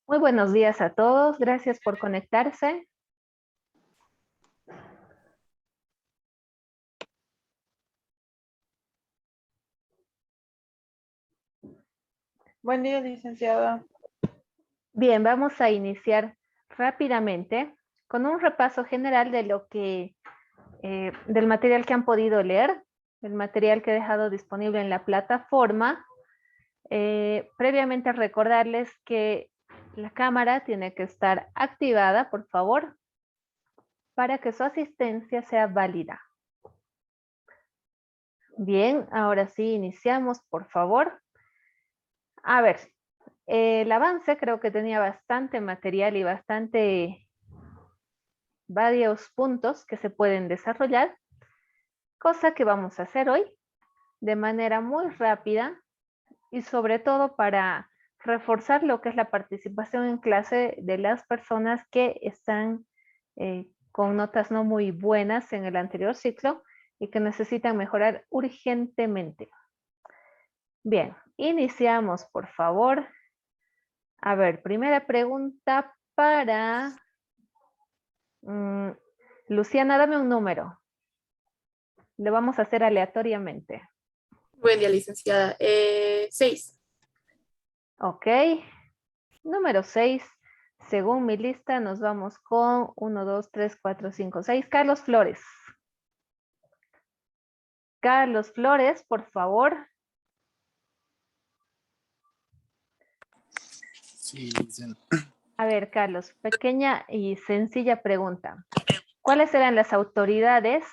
Muy buenos días a todos. Gracias por conectarse. Buen día, licenciada. Bien, vamos a iniciar rápidamente con un repaso general de lo que, del material que han podido leer, el material que he dejado disponible en la plataforma. Previamente recordarles que la cámara tiene que estar activada, por favor, para que su asistencia sea válida. Bien, ahora sí iniciamos, por favor. A ver, el avance creo que tenía bastante material y varios puntos que se pueden desarrollar, cosa que vamos a hacer hoy de manera muy rápida y sobre todo para reforzar lo que es la participación en clase de las personas que están con notas no muy buenas en el anterior ciclo y que necesitan mejorar urgentemente. Bien, iniciamos, por favor. A ver, primera pregunta para Luciana, dame un número. Le vamos a hacer aleatoriamente. Buen día, licenciada. 6. Ok. Número 6. Según mi lista, nos vamos con 1, 2, 3, 4, 5, 6. Carlos Flores. Carlos Flores, por favor. Sí, A ver, Carlos, pequeña y sencilla pregunta. ¿Cuáles eran las autoridades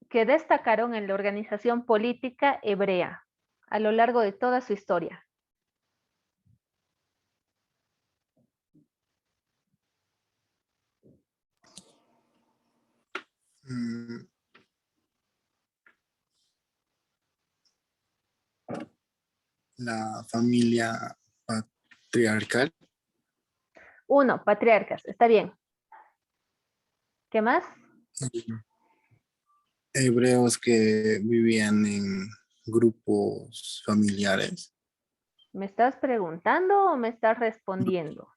que destacaron en la organización política hebrea a lo largo de toda su historia? la familia patriarcal. 1, patriarcas. Está bien. ¿Qué más? Hebreos que vivían en grupos familiares. ¿Me estás preguntando o me estás respondiendo?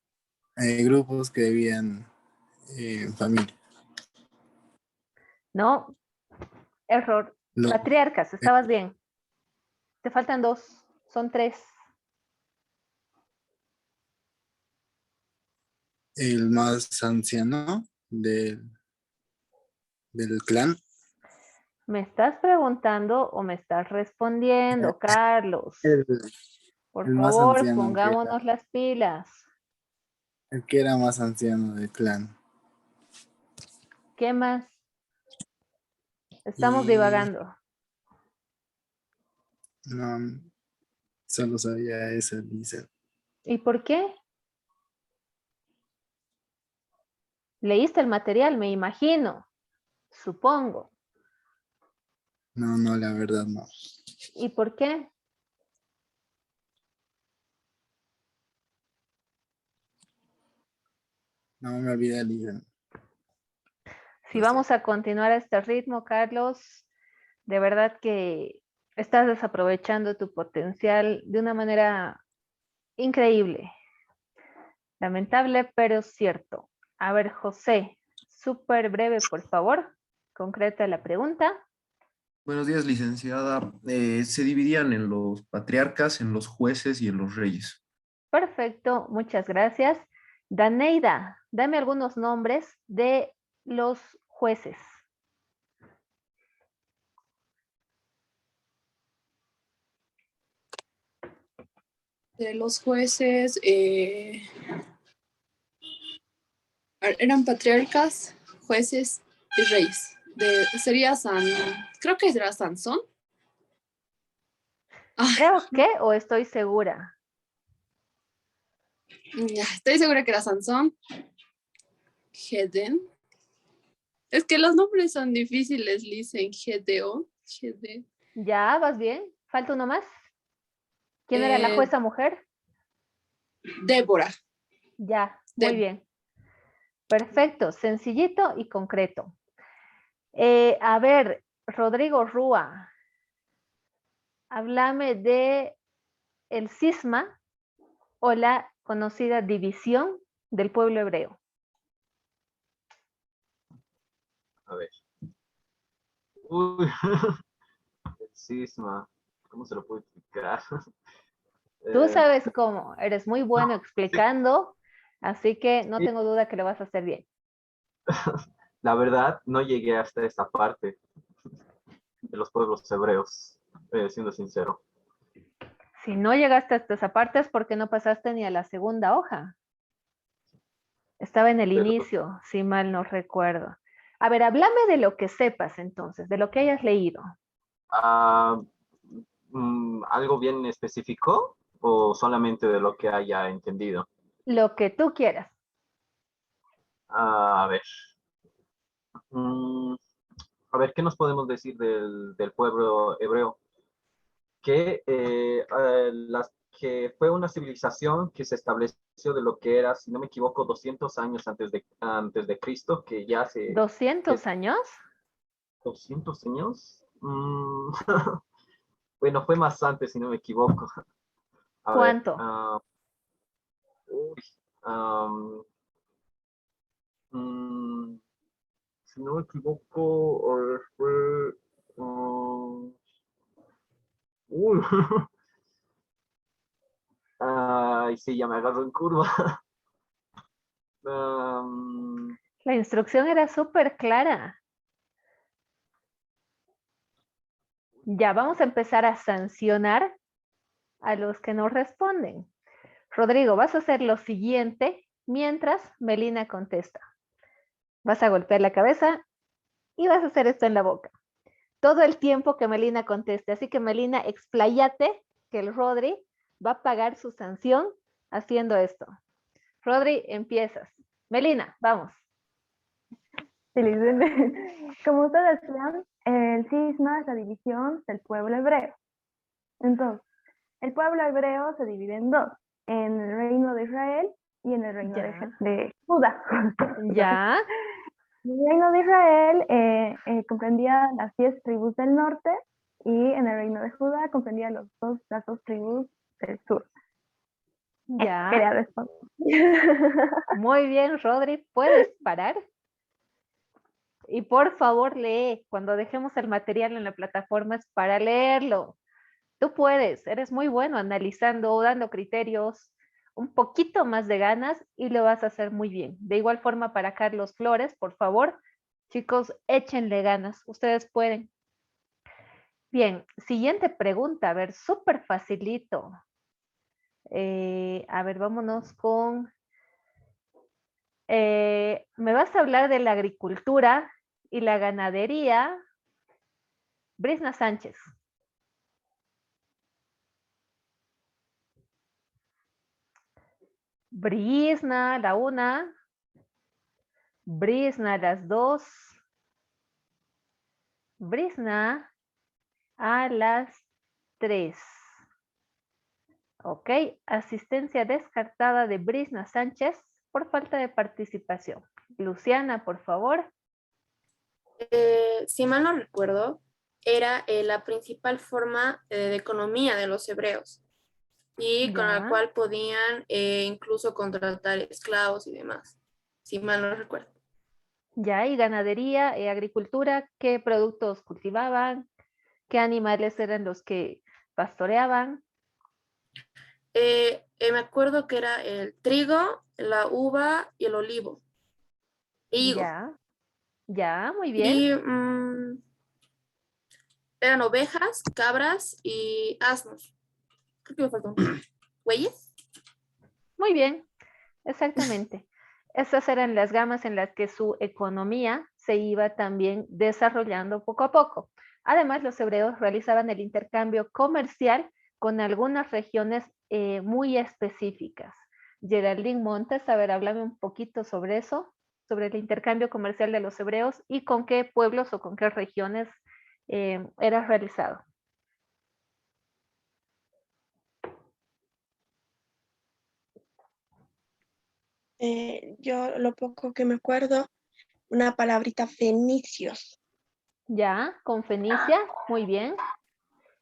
Grupos que vivían en familia. No, error. No, Patriarcas, estabas bien. Te faltan 2, son 3. el más anciano del clan. ¿Me estás preguntando o me estás respondiendo, Carlos? El, Por el más favor, anciano pongámonos las pilas. el que era más anciano del clan. ¿Qué más? Estamos Y divagando. no, solo sabía eso, dice. ¿Y por qué? Leíste el material, me imagino. Supongo. No, la verdad no. ¿Y por qué? No me olvidé, dice. Si vamos a continuar a este ritmo, Carlos, de verdad que estás desaprovechando tu potencial de una manera increíble. Lamentable, pero cierto. A ver, José, súper breve, por favor. Concreta la pregunta. Buenos días, licenciada. Se dividían en los patriarcas, en los jueces y en los reyes. Perfecto, muchas gracias. Daneida, dame algunos nombres de los jueces. De los jueces eran patriarcas, jueces y reyes. Sería creo que era Sansón. Ay, ¿Creo que o estoy segura? ya, estoy segura que era Sansón. Gedén. Es que los nombres son difíciles, dicen Gedeón. Ya, vas bien. ¿Falta uno más? ¿Quién era la Eh, jueza mujer? Débora. Ya, muy bien. Perfecto, sencillito y concreto. A ver, Rodrigo Rúa, háblame de el cisma o la conocida división del pueblo hebreo? A ver. Uy, el cisma. ¿Cómo se lo puedo explicar? Tú Eh, sabes cómo, eres muy bueno sí, explicando, así que no sí, tengo duda que lo vas a hacer bien. la verdad, no llegué hasta esta parte de los pueblos hebreos, siendo sincero. Si no llegaste hasta esa parte es porque no pasaste ni a la segunda hoja. Estaba en el Pero, inicio, si mal no recuerdo. A ver, háblame de lo que sepas entonces, de lo que hayas leído. ah, ¿algo bien específico o solamente de lo que haya entendido? Lo que tú quieras. A ver. Mm, a ver, ¿qué nos podemos decir del pueblo hebreo? Que fue una civilización que se estableció de lo que era, si no me equivoco, 200 años antes de Cristo, que ya hace que ¿200 años? 200 años. Bueno, fue más antes, si no me equivoco. A ver, ¿Cuánto? uy, am, mm, si no me equivoco, a ver, fue... uy, ay, sí, ya me agarro en curva. Am, La instrucción era súper clara. Ya vamos a empezar a sancionar a los que no responden. Rodrigo, vas a hacer lo siguiente mientras Melina contesta. Vas a golpear la cabeza y vas a hacer esto en la boca. Todo el tiempo que Melina conteste. Así que Melina, expláyate que el Rodri va a pagar su sanción haciendo esto. Rodri, empiezas. Melina, vamos. Sí, como ustedes decían, el cisma es la división del pueblo hebreo. Entonces, el pueblo hebreo se divide en dos, en el reino de Israel y en el reino Ya. de Judá. Ya. El reino de Israel comprendía las 10 tribus del norte y en el reino de Judá comprendía las dos tribus del sur. Ya. Quería responder. Muy bien, Rodri. ¿Puedes parar? Y por favor, lee. Cuando dejemos el material en la plataforma es para leerlo. Tú puedes, eres muy bueno analizando, dando criterios, un poquito más de ganas y lo vas a hacer muy bien. De igual forma para Carlos Flores, por favor, chicos, échenle ganas, ustedes pueden. Bien, siguiente pregunta, a ver, súper facilito. A ver, vámonos con... me vas a hablar de la agricultura y la ganadería. Brisna Sánchez. Brisna, la una. Brisna, las dos. Brisna, a las 3. Ok, asistencia descartada de Brisna Sánchez por falta de participación. Luciana, por favor. Si mal no recuerdo, era la principal forma de economía de los hebreos y con la Ya, cual podían incluso contratar esclavos y demás, si mal no recuerdo. ya, y ganadería, agricultura, ¿qué productos cultivaban? ¿Qué animales eran los que pastoreaban? Me acuerdo que era el trigo, la uva y el olivo. E higo. Ya, ya, muy bien. Y eran ovejas, cabras y asnos. Creo que me faltó uno. ¿Bueyes? Muy bien, exactamente. Esas eran las gamas en las que su economía se iba también desarrollando poco a poco. Además, los hebreos realizaban el intercambio comercial con algunas regiones muy específicas. Geraldine Montes, a ver, háblame un poquito sobre eso, sobre el intercambio comercial de los hebreos y con qué pueblos o con qué regiones era realizado. Yo lo poco que me acuerdo, una palabrita fenicios. Ya, con Fenicia, muy bien.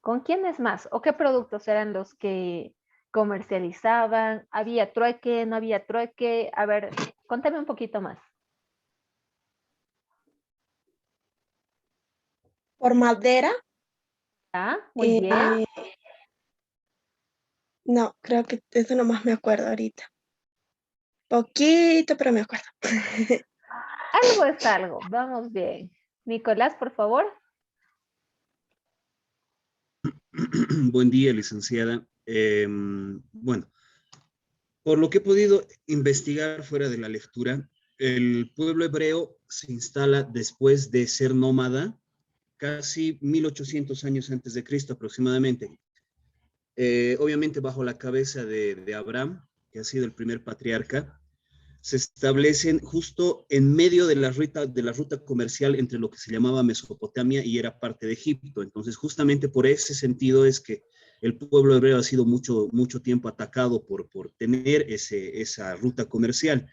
¿Con quiénes más? ¿O qué productos eran los que comercializaban? ¿Había trueque? ¿No había trueque? A ver, contame un poquito más. Por madera, Ah, muy bien. eh, no, creo que eso nomás me acuerdo ahorita. Poquito, pero me acuerdo. Algo es algo. Vamos bien. Nicolás, por favor. Buen día, licenciada. Bueno, por lo que he podido investigar fuera de la lectura, el pueblo hebreo se instala después de ser nómada, casi 1800 años antes de Cristo aproximadamente. Obviamente bajo la cabeza de Abraham, que ha sido el primer patriarca, se establecen justo en medio de la ruta comercial entre lo que se llamaba Mesopotamia y era parte de Egipto. Entonces, justamente por ese sentido es que el pueblo hebreo ha sido mucho tiempo atacado por tener esa ruta comercial.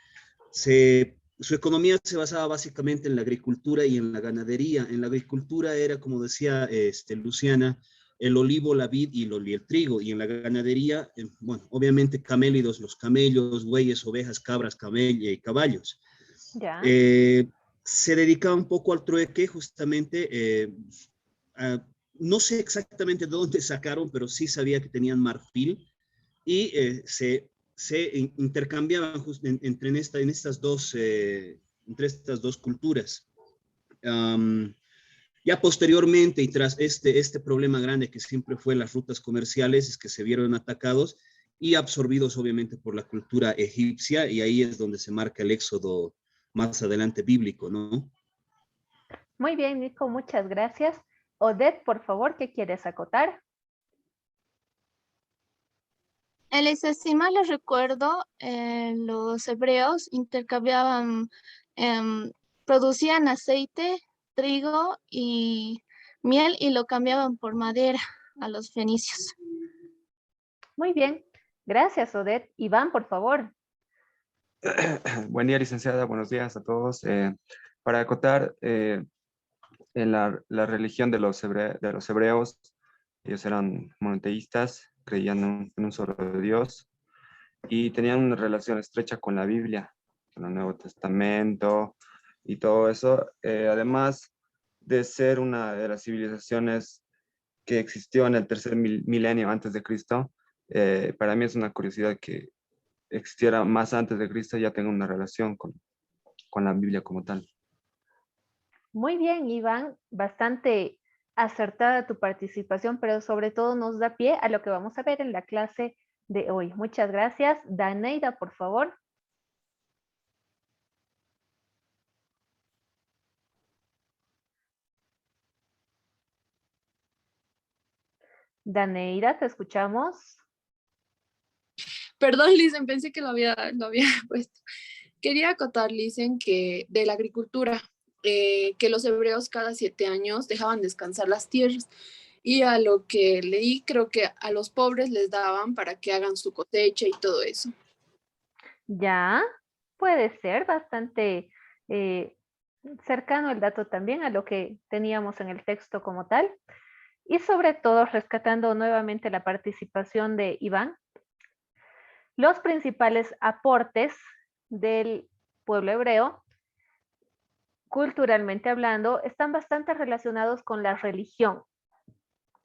Su economía se basaba básicamente en la agricultura y en la ganadería. En la agricultura era, como decía Luciana, el olivo, la vid y el trigo. Y en la ganadería, bueno, obviamente camélidos, los camellos, bueyes, ovejas, cabras, caballos. Ya. Se dedicaba un poco al trueque, justamente. No sé exactamente de dónde sacaron, pero sí sabía que tenían marfil y se intercambiaban entre estas dos culturas. Ya posteriormente y tras este problema grande que siempre fue las rutas comerciales, es que se vieron atacados y absorbidos obviamente por la cultura egipcia, y ahí es donde se marca el éxodo más adelante bíblico, ¿no? Muy bien, Nico, muchas gracias. Odette, por favor, ¿qué quieres acotar? Elisa, si mal lo recuerdo, los hebreos intercambiaban, producían aceite, trigo y miel y lo cambiaban por madera a los fenicios. Muy bien. Gracias, Odette. Iván, por favor. Buen día, licenciada. Buenos días a todos. Para acotar, en la religión de los hebreos, ellos eran monoteístas, creían en un solo Dios y tenían una relación estrecha con la Biblia, con el Nuevo Testamento y todo eso. Además de ser una de las civilizaciones que existió en el tercer milenio antes de Cristo, para mí es una curiosidad que existiera más antes de Cristo, ya tenga una relación con la Biblia como tal. Muy bien, Iván. Bastante acertada tu participación, pero sobre todo nos da pie a lo que vamos a ver en la clase de hoy. Muchas gracias. Daneida, por favor. Daneida, te escuchamos. Perdón, Licen, pensé que lo había puesto. Quería acotar, Licen, que de la agricultura, que los hebreos cada 7 años dejaban descansar las tierras. Y a lo que leí, creo que a los pobres les daban para que hagan su cosecha y todo eso. Ya, puede ser bastante cercano el dato también a lo que teníamos en el texto como tal. Y sobre todo, rescatando nuevamente la participación de Iván, los principales aportes del pueblo hebreo, culturalmente hablando, están bastante relacionados con la religión.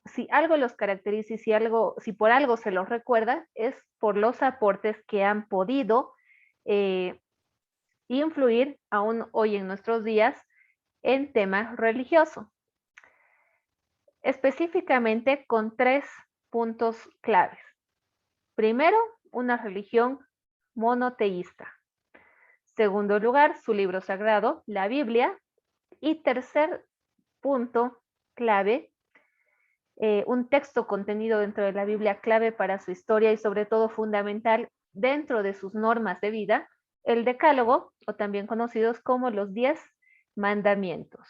Si algo los caracteriza y si por algo se los recuerda, es por los aportes que han podido influir aún hoy en nuestros días en temas religiosos. Específicamente con 3 puntos claves. Primero, una religión monoteísta. Segundo lugar, su libro sagrado, la Biblia. Y tercer punto clave, un texto contenido dentro de la Biblia clave para su historia y sobre todo fundamental dentro de sus normas de vida, el Decálogo, o también conocidos como los 10 mandamientos.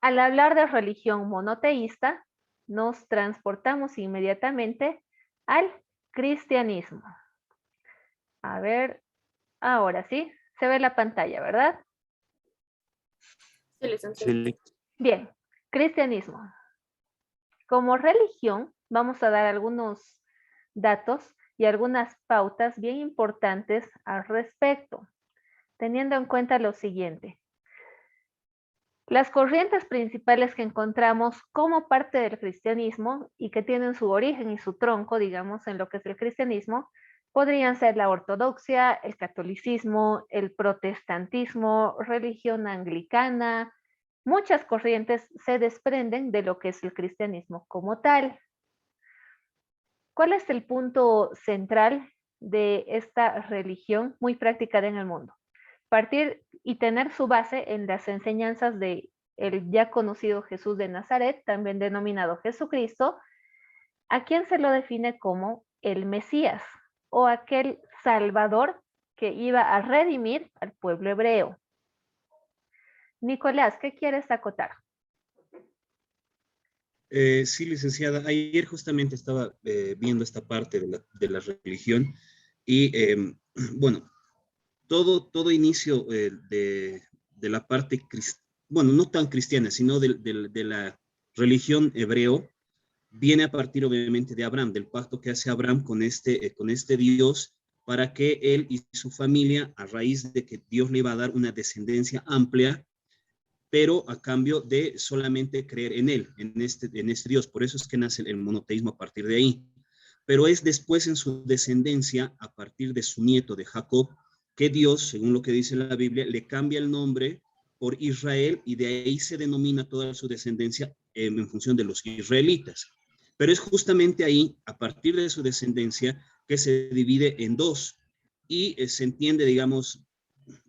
Al hablar de religión monoteísta, nos transportamos inmediatamente al cristianismo. A ver, ahora sí, se ve la pantalla, ¿verdad? Sí. Bien, cristianismo. Como religión, vamos a dar algunos datos y algunas pautas bien importantes al respecto, teniendo en cuenta lo siguiente. Las corrientes principales que encontramos como parte del cristianismo y que tienen su origen y su tronco, digamos, en lo que es el cristianismo, podrían ser la ortodoxia, el catolicismo, el protestantismo, religión anglicana. Muchas corrientes se desprenden de lo que es el cristianismo como tal. ¿Cuál es el punto central de esta religión muy practicada en el mundo? Partir y tener su base en las enseñanzas de el ya conocido Jesús de Nazaret, también denominado Jesucristo, a quien se lo define como el Mesías o aquel Salvador que iba a redimir al pueblo hebreo. Nicolás, ¿qué quieres acotar? Sí, licenciada. Ayer justamente estaba viendo esta parte de la religión y, bueno, todo inicio de la parte, bueno, no tan cristiana, sino de la religión hebreo, viene a partir obviamente de Abraham, del pacto que hace Abraham con este Dios, para que él y su familia, a raíz de que Dios le iba a dar una descendencia amplia, pero a cambio de solamente creer en él, en este Dios. Por eso es que nace el monoteísmo a partir de ahí. Pero es después en su descendencia, a partir de su nieto de Jacob, que Dios, según lo que dice la Biblia, le cambia el nombre por Israel y de ahí se denomina toda su descendencia en función de los israelitas. Pero es justamente ahí, a partir de su descendencia, que se divide en dos y se entiende, digamos,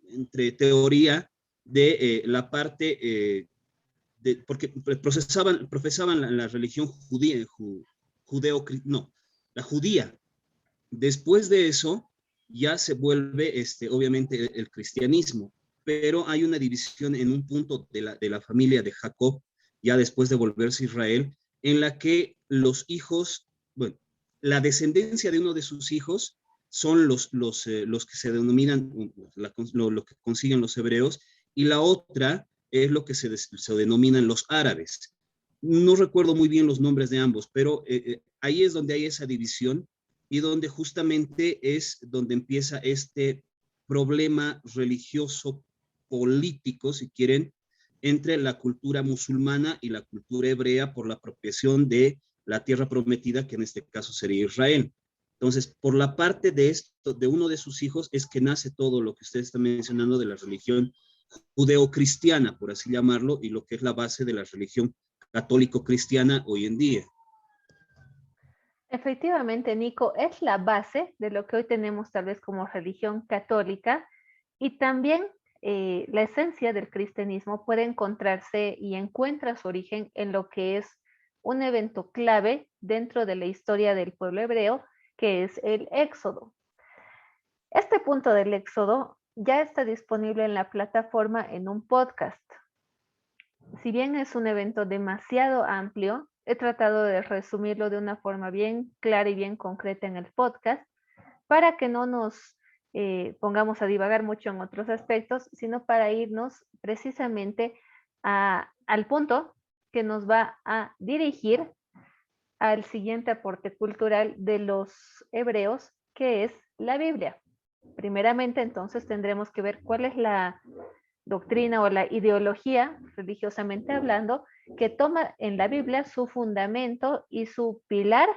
entre teoría de la parte, porque profesaban la religión judía, la judía. Después de eso, ya se vuelve, obviamente, el cristianismo, pero hay una división en un punto de la familia de Jacob, ya después de volverse Israel, en la que los hijos, bueno, la descendencia de uno de sus hijos son los que se denominan, lo que consiguen los hebreos, y la otra es lo que se denominan los árabes. No recuerdo muy bien los nombres de ambos, pero ahí es donde hay esa división y donde justamente es donde empieza este problema religioso político, si quieren, entre la cultura musulmana y la cultura hebrea por la apropiación de la tierra prometida, que en este caso sería Israel. Entonces, por la parte de esto, de uno de sus hijos, es que nace todo lo que usted está mencionando de la religión judeocristiana, por así llamarlo, y lo que es la base de la religión católico-cristiana hoy en día. Efectivamente, Nico, es la base de lo que hoy tenemos tal vez como religión católica y también la esencia del cristianismo puede encontrarse y encuentra su origen en lo que es un evento clave dentro de la historia del pueblo hebreo, que es el Éxodo. Este punto del Éxodo ya está disponible en la plataforma en un podcast. Si bien es un evento demasiado amplio, he tratado de resumirlo de una forma bien clara y bien concreta en el podcast para que no nos pongamos a divagar mucho en otros aspectos, sino para irnos precisamente al punto que nos va a dirigir al siguiente aporte cultural de los hebreos, que es la Biblia. Primeramente, entonces, tendremos que ver cuál es la doctrina o la ideología, religiosamente hablando, que toma en la Biblia su fundamento y su pilar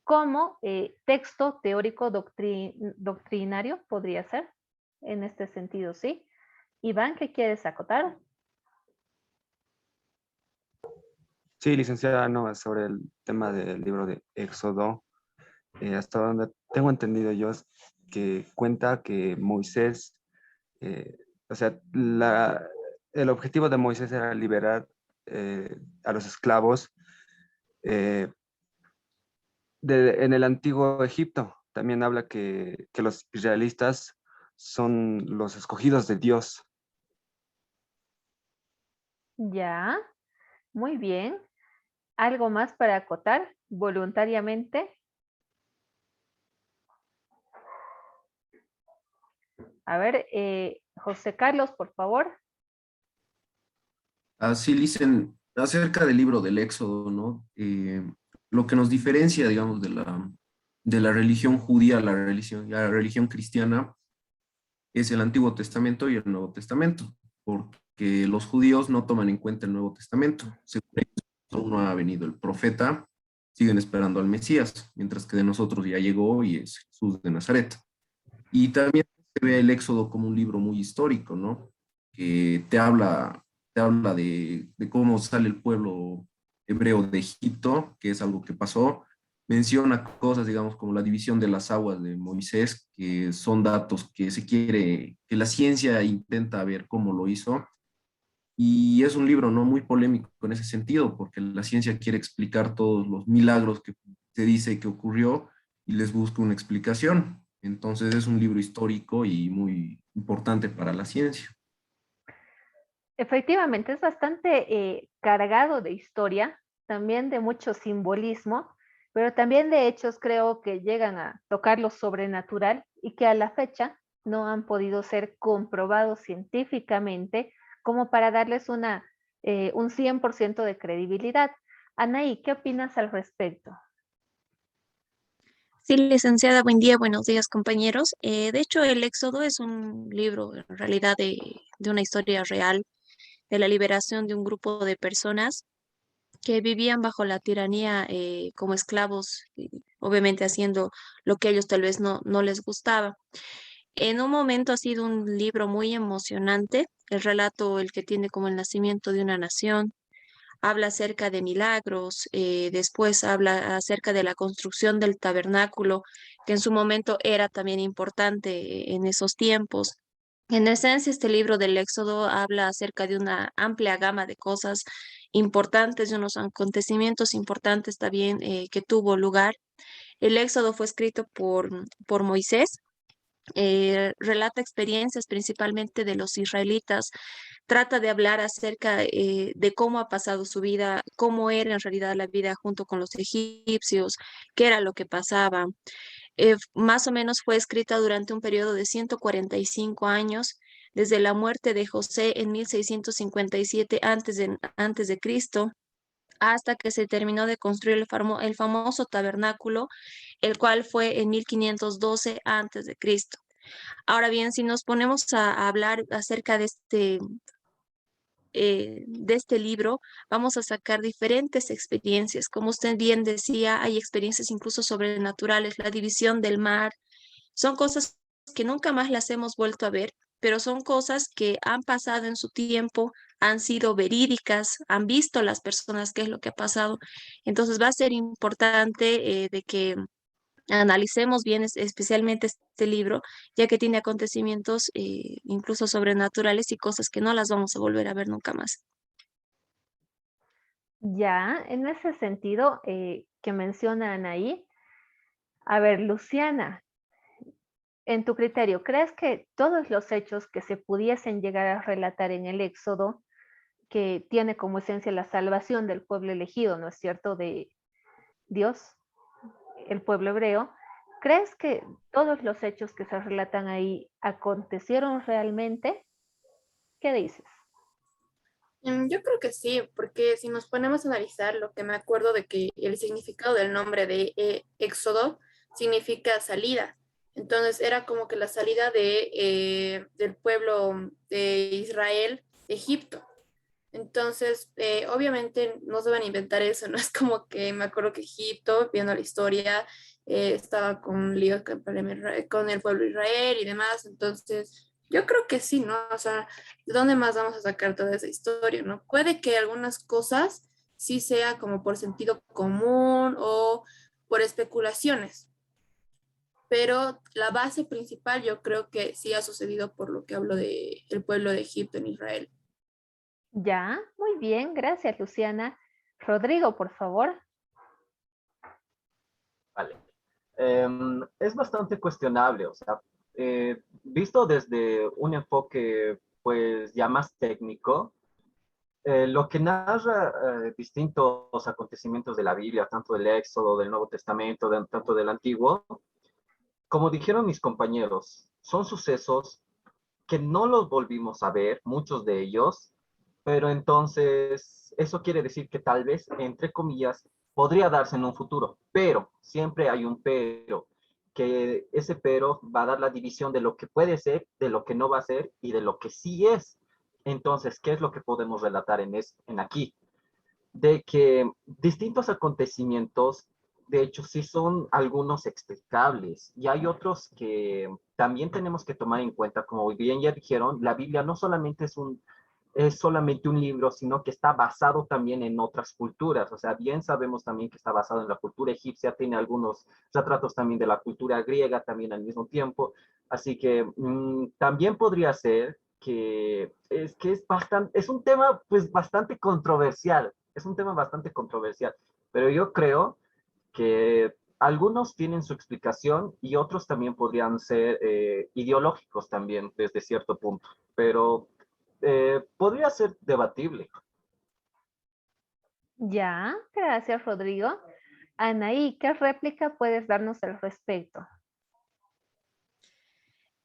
como texto teórico doctrinario, podría ser, en este sentido, ¿sí? Iván, ¿qué quieres acotar? Sí, licenciada, no, sobre el tema del libro de Éxodo, hasta donde tengo entendido yo es que cuenta que Moisés, o sea, el objetivo de Moisés era liberar a los esclavos en el antiguo Egipto. También habla que los israelitas son los escogidos de Dios. Ya, muy bien. ¿Algo más para acotar voluntariamente? A ver, José Carlos, por favor. Así dicen acerca del libro del Éxodo, ¿no? Lo que nos diferencia, digamos, de la religión judía a la religión cristiana es el Antiguo Testamento y el Nuevo Testamento, porque los judíos no toman en cuenta el Nuevo Testamento. Según ellos, aún no ha venido el profeta, siguen esperando al Mesías, mientras que de nosotros ya llegó y es Jesús de Nazaret. Y también se ve el Éxodo como un libro muy histórico, ¿no? Que te habla de cómo sale el pueblo hebreo de Egipto, que es algo que pasó. Menciona cosas, digamos, como la división de las aguas de Moisés, que son datos que la ciencia intenta ver cómo lo hizo. Y es un libro, ¿no? Muy polémico en ese sentido, porque la ciencia quiere explicar todos los milagros que se dice que ocurrió y les busca una explicación. Entonces es un libro histórico y muy importante para la ciencia. Efectivamente, es bastante cargado de historia, también de mucho simbolismo, pero también de hechos creo que llegan a tocar lo sobrenatural y que a la fecha no han podido ser comprobados científicamente como para darles un 100% de credibilidad. Anaí, ¿qué opinas al respecto? Sí, licenciada, buen día, buenos días, compañeros. De hecho, el Éxodo es un libro, en realidad, de una historia real, de la liberación de un grupo de personas que vivían bajo la tiranía como esclavos, y obviamente haciendo lo que a ellos tal vez no les gustaba. En un momento ha sido un libro muy emocionante, el relato, el que tiene como el nacimiento de una nación, habla acerca de milagros, después habla acerca de la construcción del tabernáculo, que en su momento era también importante en esos tiempos. En esencia, este libro del Éxodo habla acerca de una amplia gama de cosas importantes, de unos acontecimientos importantes también que tuvo lugar. El Éxodo fue escrito por Moisés, relata experiencias principalmente de los israelitas, trata de hablar acerca de cómo ha pasado su vida, cómo era en realidad la vida junto con los egipcios, qué era lo que pasaba. Más o menos fue escrita durante un periodo de 145 años, desde la muerte de José en 1657 antes de Cristo, hasta que se terminó de construir el famoso tabernáculo, el cual fue en 1512 antes de Cristo. Ahora bien, si nos ponemos a hablar acerca de este libro, vamos a sacar diferentes experiencias. Como usted bien decía, hay experiencias incluso sobrenaturales, la división del mar. Son cosas que nunca más las hemos vuelto a ver, pero son cosas que han pasado en su tiempo, han sido verídicas, han visto las personas qué es lo que ha pasado. Entonces va a ser importante de que analicemos bien especialmente este libro, ya que tiene acontecimientos incluso sobrenaturales y cosas que no las vamos a volver a ver nunca más. Ya, en ese sentido que mencionan ahí, a ver, Luciana, en tu criterio, ¿crees que todos los hechos que se pudiesen llegar a relatar en el Éxodo, que tiene como esencia la salvación del pueblo elegido, ¿no es cierto?, de Dios, el pueblo hebreo, ¿crees que todos los hechos que se relatan ahí acontecieron realmente? ¿Qué dices? Yo creo que sí, porque si nos ponemos a analizar, lo que me acuerdo de que el significado del nombre de Éxodo significa salida. Entonces era como que la salida del pueblo de Israel de Egipto. Entonces, obviamente no se van a inventar eso, no es como que me acuerdo que Egipto, viendo la historia, estaba con líos con el pueblo de Israel y demás. Entonces, yo creo que sí, ¿no? O sea, ¿de dónde más vamos a sacar toda esa historia, no? Puede que algunas cosas sí sea como por sentido común o por especulaciones, pero la base principal yo creo que sí ha sucedido por lo que hablo de el pueblo de Egipto en Israel. Ya, muy bien, gracias, Luciana. Rodrigo, por favor. Vale. Es bastante cuestionable, o sea, visto desde un enfoque pues ya más técnico, lo que narra distintos acontecimientos de la Biblia, tanto del Éxodo, del Nuevo Testamento, tanto del Antiguo, como dijeron mis compañeros, son sucesos que no los volvimos a ver, muchos de ellos, pero entonces eso quiere decir que tal vez, entre comillas, podría darse en un futuro, pero siempre hay un pero, que ese pero va a dar la división de lo que puede ser, de lo que no va a ser y de lo que sí es. Entonces, ¿qué es lo que podemos relatar en aquí? De que distintos acontecimientos, de hecho, sí son algunos explicables y hay otros que también tenemos que tomar en cuenta, como bien ya dijeron, la Biblia no solamente es solamente un libro, sino que está basado también en otras culturas. O sea, bien sabemos también que está basado en la cultura egipcia, tiene algunos retratos también de la cultura griega también al mismo tiempo. Así que también podría ser que es bastante, es un tema pues bastante controversial, es un tema bastante controversial, pero yo creo que algunos tienen su explicación y otros también podrían ser ideológicos también desde cierto punto, pero podría ser debatible. Ya, gracias, Rodrigo. Anaí, ¿qué réplica puedes darnos al respecto?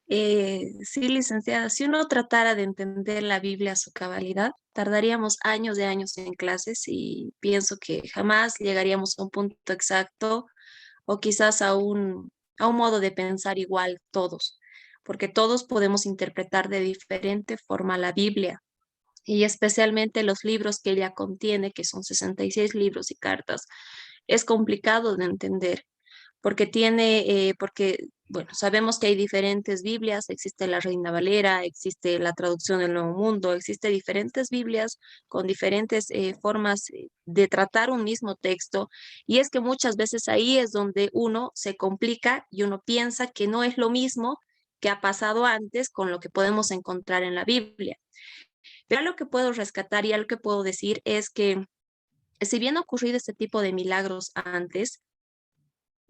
Sí, licenciada, si uno tratara de entender la Biblia a su cabalidad, tardaríamos años de años en clases y pienso que jamás llegaríamos a un punto exacto o quizás a un modo de pensar igual todos, porque todos podemos interpretar de diferente forma la Biblia y especialmente los libros que ella contiene, que son 66 libros y cartas. Es complicado de entender porque bueno, sabemos que hay diferentes Biblias, existe la Reina Valera, existe la traducción del Nuevo Mundo, existe diferentes Biblias con diferentes formas de tratar un mismo texto, y es que muchas veces ahí es donde uno se complica y uno piensa que no es lo mismo que ha pasado antes con lo que podemos encontrar en la Biblia. Pero lo que puedo rescatar y algo que puedo decir es que si bien ha ocurrido este tipo de milagros antes,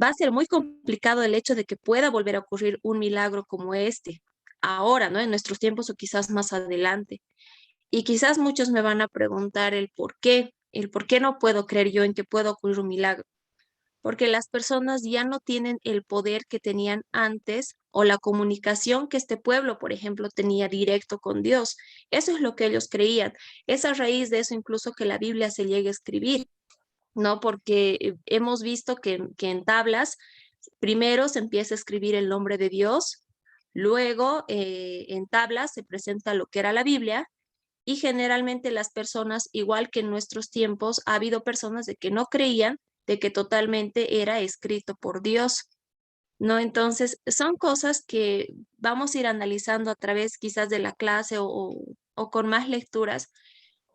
va a ser muy complicado el hecho de que pueda volver a ocurrir un milagro como este, ahora, ¿no? En nuestros tiempos o quizás más adelante. Y quizás muchos me van a preguntar el por qué no puedo creer yo en que pueda ocurrir un milagro. Porque las personas ya no tienen el poder que tenían antes o la comunicación que este pueblo, por ejemplo, tenía directo con Dios. Eso es lo que ellos creían. Es a raíz de eso incluso que la Biblia se llega a escribir. ¿No? Porque hemos visto que en tablas primero se empieza a escribir el nombre de Dios, luego en tablas se presenta lo que era la Biblia y generalmente las personas, igual que en nuestros tiempos, ha habido personas de que no creían de que totalmente era escrito por Dios. ¿No? Entonces, son cosas que vamos a ir analizando a través quizás de la clase o con más lecturas,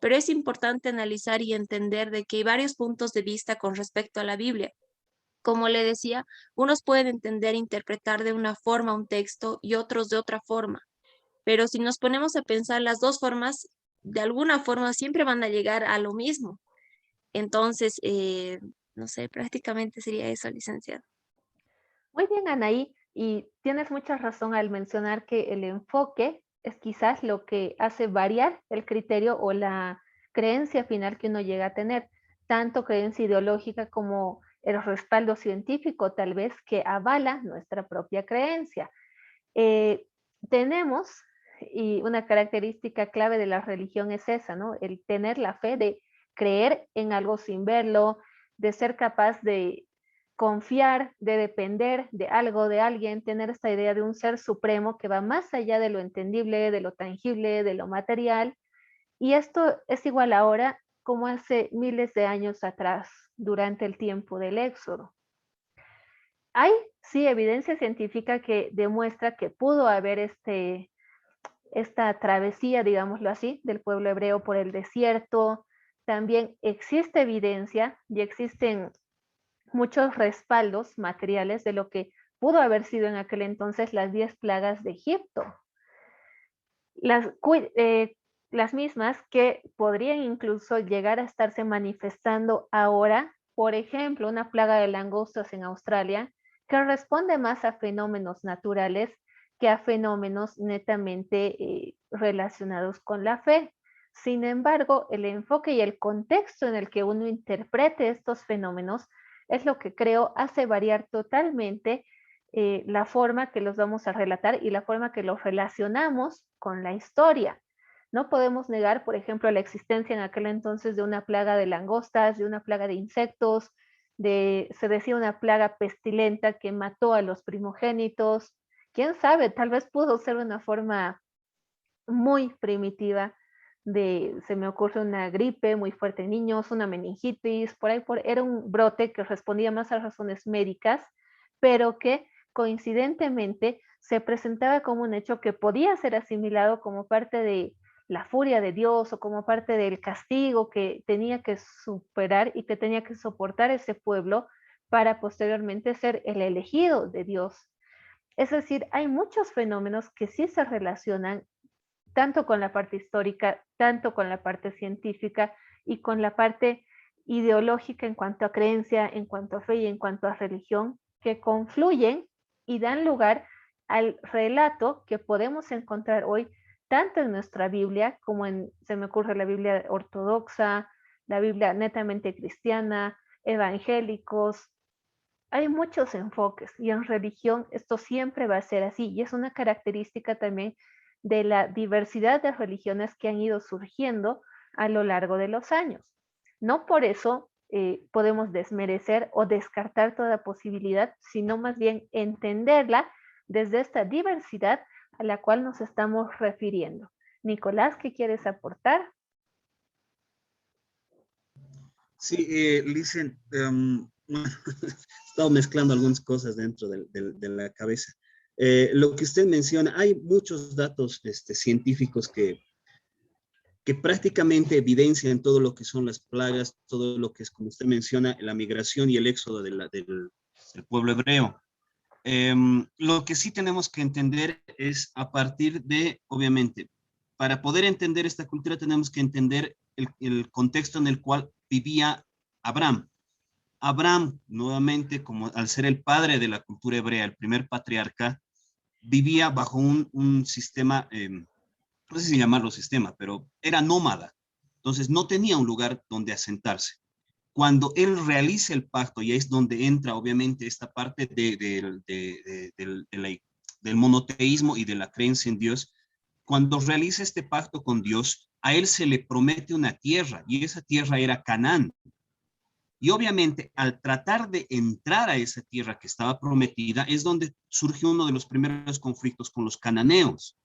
pero es importante analizar y entender de que hay varios puntos de vista con respecto a la Biblia. Como le decía, unos pueden entender e interpretar de una forma un texto y otros de otra forma, pero si nos ponemos a pensar las dos formas, de alguna forma siempre van a llegar a lo mismo. Entonces, no sé, prácticamente sería eso, licenciado. Muy bien, Anaí, y tienes mucha razón al mencionar que el enfoque es quizás lo que hace variar el criterio o la creencia final que uno llega a tener, tanto creencia ideológica como el respaldo científico tal vez que avala nuestra propia creencia. Eh, tenemos, y una característica clave de la religión es esa, ¿no? El tener la fe de creer en algo sin verlo, de ser capaz de confiar, de depender de algo, de alguien, tener esta idea de un ser supremo que va más allá de lo entendible, de lo tangible, de lo material. Y esto es igual ahora como hace miles de años atrás, durante el tiempo del Éxodo. Hay, sí, evidencia científica que demuestra que pudo haber esta travesía, digámoslo así, del pueblo hebreo por el desierto. También existe evidencia y existen muchos respaldos materiales de lo que pudo haber sido en aquel entonces las 10 plagas de Egipto. Las mismas que podrían incluso llegar a estarse manifestando ahora, por ejemplo, una plaga de langostas en Australia, que responde más a fenómenos naturales que a fenómenos netamente relacionados con la fe. Sin embargo, el enfoque y el contexto en el que uno interprete estos fenómenos es lo que creo hace variar totalmente la forma que los vamos a relatar y la forma que los relacionamos con la historia. No podemos negar, por ejemplo, la existencia en aquel entonces de una plaga de langostas, de una plaga de insectos, se decía una plaga pestilenta que mató a los primogénitos. Quién sabe, tal vez pudo ser una forma muy primitiva se me ocurre una gripe muy fuerte en niños, una meningitis, era un brote que respondía más a razones médicas, pero que coincidentemente se presentaba como un hecho que podía ser asimilado como parte de la furia de Dios o como parte del castigo que tenía que superar y que tenía que soportar ese pueblo para posteriormente ser el elegido de Dios. Es decir, hay muchos fenómenos que sí se relacionan tanto con la parte histórica, tanto con la parte científica y con la parte ideológica en cuanto a creencia, en cuanto a fe y en cuanto a religión, que confluyen y dan lugar al relato que podemos encontrar hoy tanto en nuestra Biblia como se me ocurre la Biblia ortodoxa, la Biblia netamente cristiana, evangélicos. Hay muchos enfoques y en religión esto siempre va a ser así y es una característica también de la diversidad de religiones que han ido surgiendo a lo largo de los años. No por eso podemos desmerecer o descartar toda posibilidad, sino más bien entenderla desde esta diversidad a la cual nos estamos refiriendo. Nicolás, ¿qué quieres aportar? Sí, Licen, he estado mezclando algunas cosas dentro de la cabeza. Lo que usted menciona, hay muchos datos científicos que prácticamente evidencian todo lo que son las plagas, todo lo que es, como usted menciona, la migración y el éxodo del pueblo hebreo. Lo que sí tenemos que entender es a partir de, obviamente, para poder entender esta cultura tenemos que entender el contexto en el cual vivía Abraham. Abraham, nuevamente, como al ser el padre de la cultura hebrea, el primer patriarca, vivía bajo un sistema, no sé si llamarlo sistema, pero era nómada. Entonces no tenía un lugar donde asentarse. Cuando él realiza el pacto, y es donde entra obviamente esta parte del monoteísmo y de la creencia en Dios, cuando realiza este pacto con Dios, a él se le promete una tierra, y esa tierra era Canaán. Y obviamente al tratar de entrar a esa tierra que estaba prometida, es donde surgió uno de los primeros conflictos con los cananeos.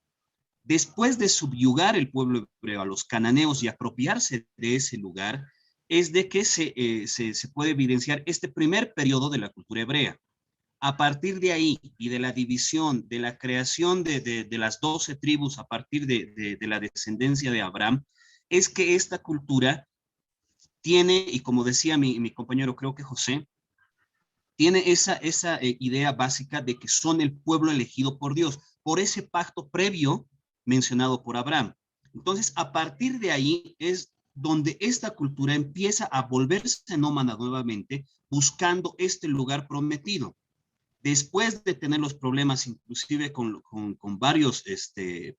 Después de subyugar el pueblo hebreo a los cananeos y apropiarse de ese lugar, es de que se puede evidenciar este primer periodo de la cultura hebrea. A partir de ahí y de la división, de la creación de las 12 tribus a partir de la descendencia de Abraham, es que esta cultura tiene, y como decía mi compañero, creo que José, tiene esa idea básica de que son el pueblo elegido por Dios, por ese pacto previo mencionado por Abraham. Entonces, a partir de ahí es donde esta cultura empieza a volverse nómada nuevamente, buscando este lugar prometido. Después de tener los problemas inclusive con varios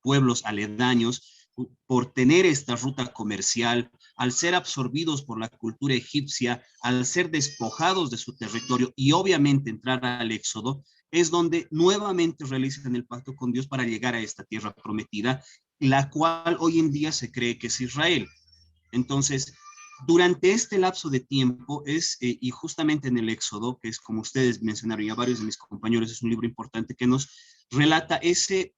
pueblos aledaños, por tener esta ruta comercial, al ser absorbidos por la cultura egipcia, al ser despojados de su territorio y obviamente entrar al éxodo, es donde nuevamente realizan el pacto con Dios para llegar a esta tierra prometida, la cual hoy en día se cree que es Israel. Entonces, durante este lapso de tiempo y justamente en el Éxodo, que es como ustedes mencionaron y a varios de mis compañeros, es un libro importante que nos relata ese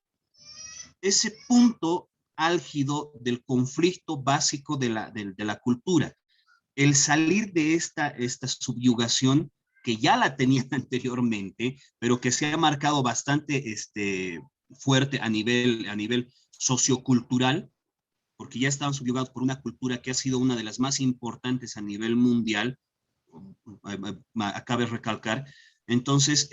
punto álgido del conflicto básico de la cultura. El salir de esta subyugación que ya la tenían anteriormente, pero que se ha marcado bastante fuerte a nivel sociocultural, porque ya estaban subyugados por una cultura que ha sido una de las más importantes a nivel mundial, acabe de recalcar. Entonces,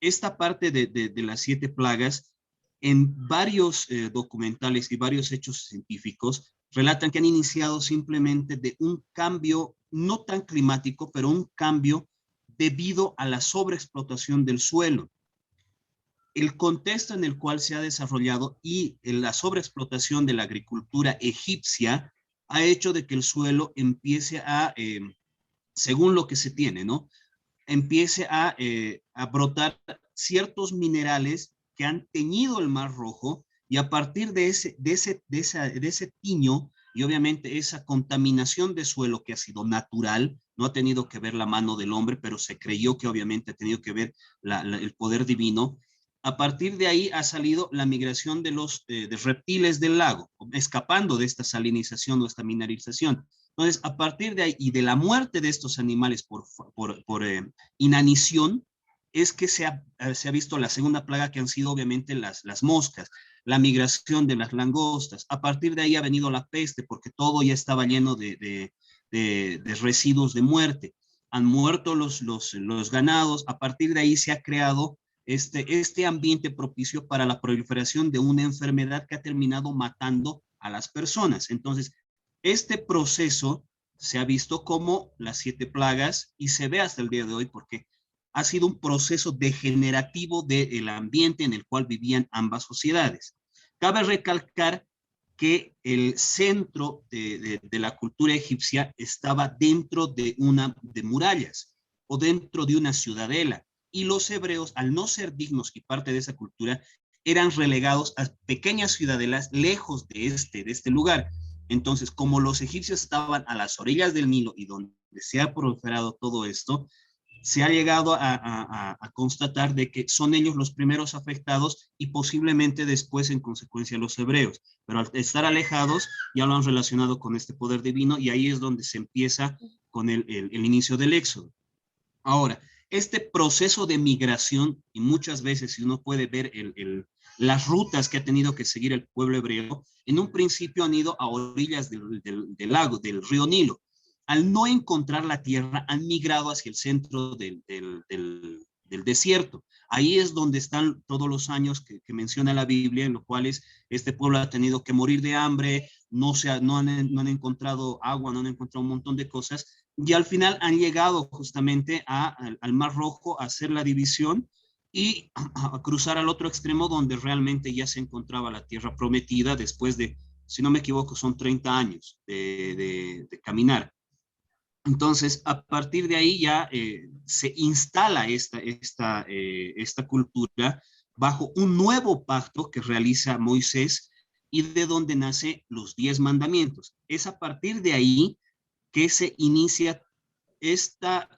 esta parte de las 7 plagas, en varios documentales y varios hechos científicos, relatan que han iniciado simplemente de un cambio, no tan climático, pero un cambio debido a la sobreexplotación del suelo. El contexto en el cual se ha desarrollado y la sobreexplotación de la agricultura egipcia ha hecho de que el suelo empiece a, según lo que se tiene, ¿no? Empiece a brotar ciertos minerales que han teñido el Mar Rojo Y a partir de ese tiño, y obviamente esa contaminación de suelo que ha sido natural, no ha tenido que ver la mano del hombre, pero se creyó que obviamente ha tenido que ver el poder divino. A partir de ahí ha salido la migración de los de reptiles del lago, escapando de esta salinización o esta mineralización. Entonces, a partir de ahí y de la muerte de estos animales por inanición, es que se ha visto la segunda plaga, que han sido obviamente las moscas, la migración de las langostas. A partir de ahí ha venido la peste, porque todo ya estaba lleno de residuos de muerte. Han muerto los ganados. A partir de ahí se ha creado este ambiente propicio para la proliferación de una enfermedad que ha terminado matando a las personas. Entonces, este proceso se ha visto como las 7 plagas y se ve hasta el día de hoy porque ha sido un proceso degenerativo del ambiente en el cual vivían ambas sociedades. Cabe recalcar que el centro de la cultura egipcia estaba dentro de murallas o dentro de una ciudadela, y los hebreos, al no ser dignos y parte de esa cultura, eran relegados a pequeñas ciudadelas lejos de este lugar. Entonces, como los egipcios estaban a las orillas del Nilo y donde se ha proliferado todo esto, se ha llegado a constatar de que son ellos los primeros afectados y posiblemente después en consecuencia los hebreos, pero al estar alejados ya lo han relacionado con este poder divino y ahí es donde se empieza con el inicio del éxodo. Ahora, este proceso de migración, y muchas veces si uno puede ver las rutas que ha tenido que seguir el pueblo hebreo, en un principio han ido a orillas del lago, del río Nilo. Al no encontrar la tierra, han migrado hacia el centro del desierto. Ahí es donde están todos los años que menciona la Biblia, en los cuales este pueblo ha tenido que morir de hambre, no han encontrado agua, no han encontrado un montón de cosas, y al final han llegado justamente al Mar Rojo a hacer la división y a cruzar al otro extremo donde realmente ya se encontraba la tierra prometida después de, si no me equivoco, son 30 años de caminar. Entonces, a partir de ahí ya se instala esta cultura bajo un nuevo pacto que realiza Moisés y de donde nacen los 10 mandamientos. Es a partir de ahí que se inicia esta